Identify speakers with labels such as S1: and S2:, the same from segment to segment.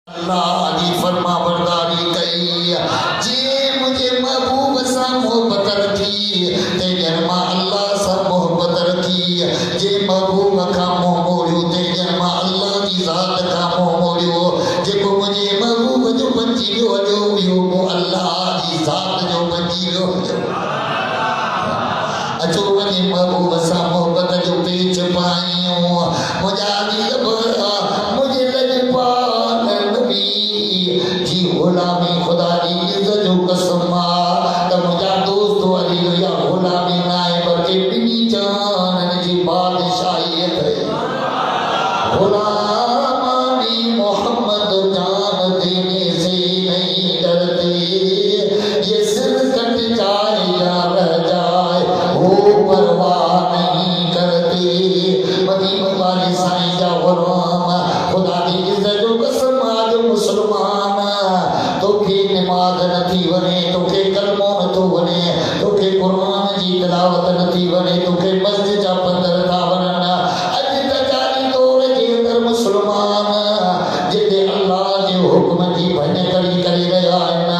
S1: अल्लाह की फरमा बरदारी कई जे मुझे महबूब सा मोहब्बत रखी ते जन्मा अल्लाह सा मोहब्बत रखी जे महबूब का मोह मोड़ियो ते जन्मा अल्लाह की जात का मोह मोड़ियो जेको मुझे महबूब जो बची जो यो अल्लाह की जात जो बची जो अचो वने महबूब सा मोहब्बत जो पेच पाइयो मुझा दी मुझे लजपा गुलामी खुदा की इज्जत जो कसम त मुझा दोस्त अली या गुलामी नाए बल्कि बिनी जान जी बादशाही है गुलामी मोहम्मद जान देने से नहीं डरते ये सिर कट जाए या रह जाए वो परवाह नहीं करते मदीना वाले साईं जा गुलाम खुदा की इज्जत जो कसम आज मुसलमान तोखे नमाज नथी वने तोखे कलमो नथो वने तोखे कुरान जी तिलावत नथी वने तोखे मस्जिद जा पंदर था वनन अज तजारी दौर जे अंदर मुसलमान जिते अल्लाह जे हुक्म जी भन करी करे रहा आहिन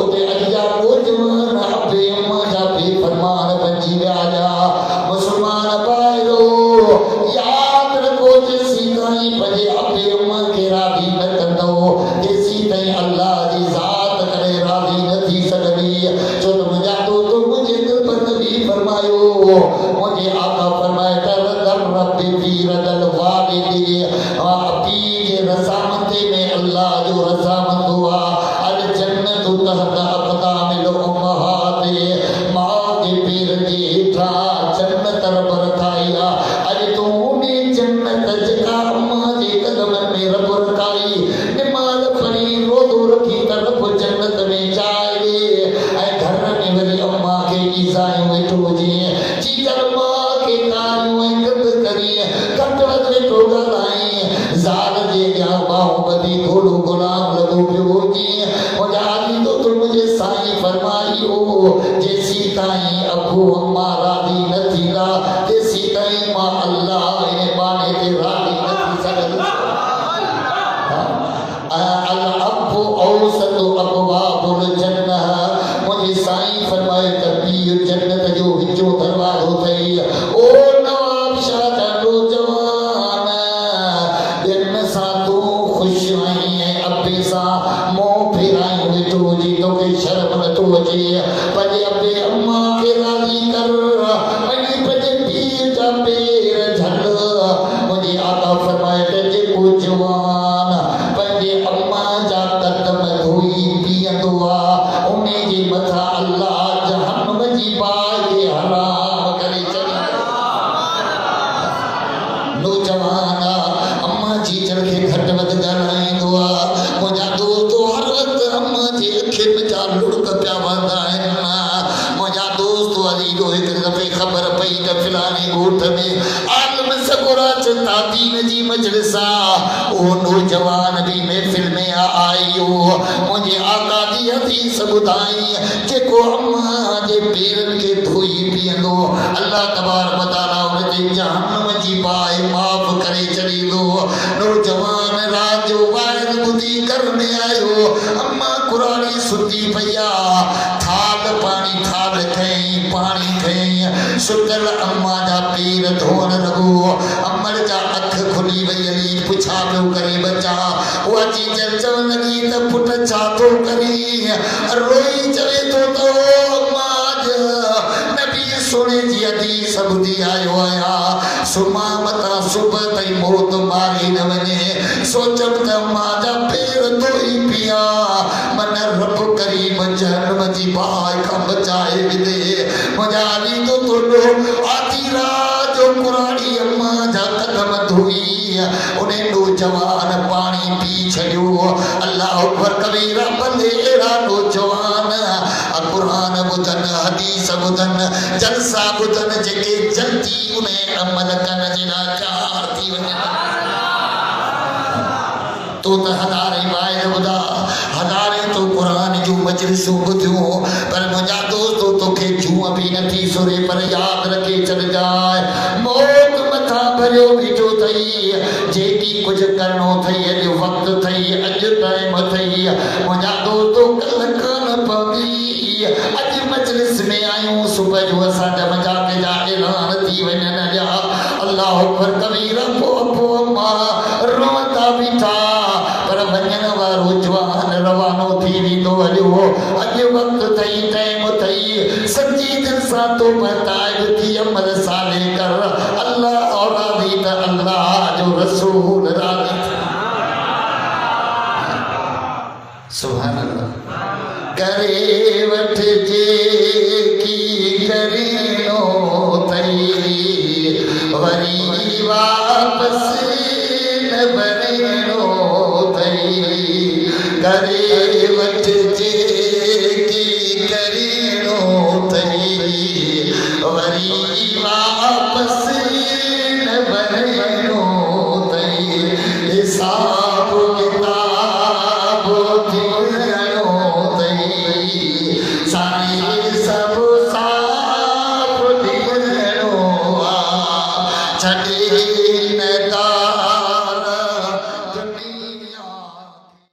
S1: उते अज जा नौजवान अबे अम्मा जा बेफरमान बची विया जा मुसलमान भाइरो याद रखो जेसी ताईं पंहिंजे अबे अम्मा खे राज़ी न कंदो तेसी ताईं अल्लाह जी ज़ात करे राज़ी न थी सघंदी छो त मुंहिंजा दोस्त मुंहिंजे दिल पर नबी फरमायो मुंहिंजे आका फरमाए त रदम रब्बी फी रदल वालिदी पीर जे रज़ामंदी में अल्लाह जो रज़ामंद हुआ अल जन्नत तहत अक़दामिल उम्महात मां जे पेर जे हेठां जन्नत रब रखाई अॼु तूं उन जन्नत जेका अम्मा जे कदमनि में रब रखाई निमाज़ पढ़ी रोज़ो रखी त रब जन्नत में जाए ऐं घर में वरी अम्मा खे ईज़ायूं वेठो हुजे चीकर मां खे कारियूं ऐं गंद करी घटि वधि वेठो ॻाल्हाई ज़ाल जे अॻियां ॿाहूं ॿधी घोड़ो गुलाम लॻो पियो हुजे मुंहिंजा आली तो मुंहिंजे साईं फरमाइयो जेसी ताईं अबू अम्मा राज़ी न थींदा तेसी ताईं मां अल्लाह इन बाने ते राज़ी न थी सघंदुसि मुझे साईं फरमाए त पीर जन्नत जो विचो दरवाज़ो थई ओ नवाब शाह जा नौजवान ॿियनि सां तूं ख़ुशि आहीं ऐं अबे सां मोह फेरायूं वेठो हुजे तोखे शर्म नथो अचे पंहिंजे अबे अम्मा खे राज़ी कर वञी पंहिंजे पीर जा पेर झल मुंहिंजे आका फरमाए त जेको जवान पंहिंजे अम्मा जा कदम धोई पीअंदो आहे उन जे मथां अल्लाह जहन्नम जी बाहि हराम करे छॾींदो नौजवान अम्मा जी जन खे घटि वधि ॻाल्हाईंदो आहे मुंहिंजा दोस्त हर वक़्तु अम्मा जी अखियुनि जा लुड़क पिया वहंदा आहिनि मुंहिंजा दोस्त वरी हिकु दफ़े ख़बर पई त फलाणे ॻोठ में आलम सगुरात तादीन जी मजलिस आहे उहो नौजवान बि महफ़िल में आयो मुंहिंजे आका जी हदीस ॿुधाई जेको अम्मा जे पेरनि खे धोई पीअंदो अल्लाह तबारक व तआला उन जे जहन्नम जी बाहि माफ़ करे छॾींदो नौजवान रात जो वाइद ॿुधी घर में आयो अम्मा कुरानी सुती पई आहे थाल खयईं पाणी खयईं सुतल अम्मा जा पेर धोअण लॻो अमर जा अख खुली वई हली पुछा पियो करे बचा उहा चीज चवण लॻी त पुट छा थो करी रोई चवे थो त अम्मा नबी सोने जी हदीस ॿुधी आयो आहियां सुम्हां मथां सुबुह ताईं मौत मारे न वञे सोचम त अम्मा जा पेर धोई पिया मन रब करीम जहन्नम जी बाहि खां बचाए विधे मुंहिंजा अली तो तोड़ो आधी रात जो कुरानी अम्मा जा कदम धोई उन नौजवान पानी पी छॾियो अल्लाह अकबर कबीरा भले अहिड़ा नौजवान कुरान ॿुधनि हदीस ॿुधनि जलसा ॿुधनि जेके जल्दी उन अमल करण जे लाइ तयार थी वञनि तो त हज़ारे वाइद ॿुधा हज़ारे तो कुरान जूं मजलिसूं ॿुधियूं पर मुंहिंजा दोस्त तोखे जूअ बि नथी सुरे पर यादि रखे छॾजांइ मौत मथां भरियो बीठो थई जेकी कुछ करणो थई अॼु वक्त थई अॼु टाइम थई मुंहिंजा दोस्तो कल कान पवंदी अॼु मजलिस में आयूं सुबुह जो असांजा मजाक जा ऐलान थी वञनि ॼा अल्लाह अकबर कबीरा पो मां रोता बीठा पर वञण वारो जवान रवानो थी वेंदो हलियो अॼु वक्त थई टाइम थई सच्ची दिल सां तो बताए थी अमल साले कर अल्लाह और राज़ी त अल्लाह जो रसूल राज़ी सुभान अल्लाह करे वठ जे की करिणो थई वरी वापस न भरिणो थई करे वठ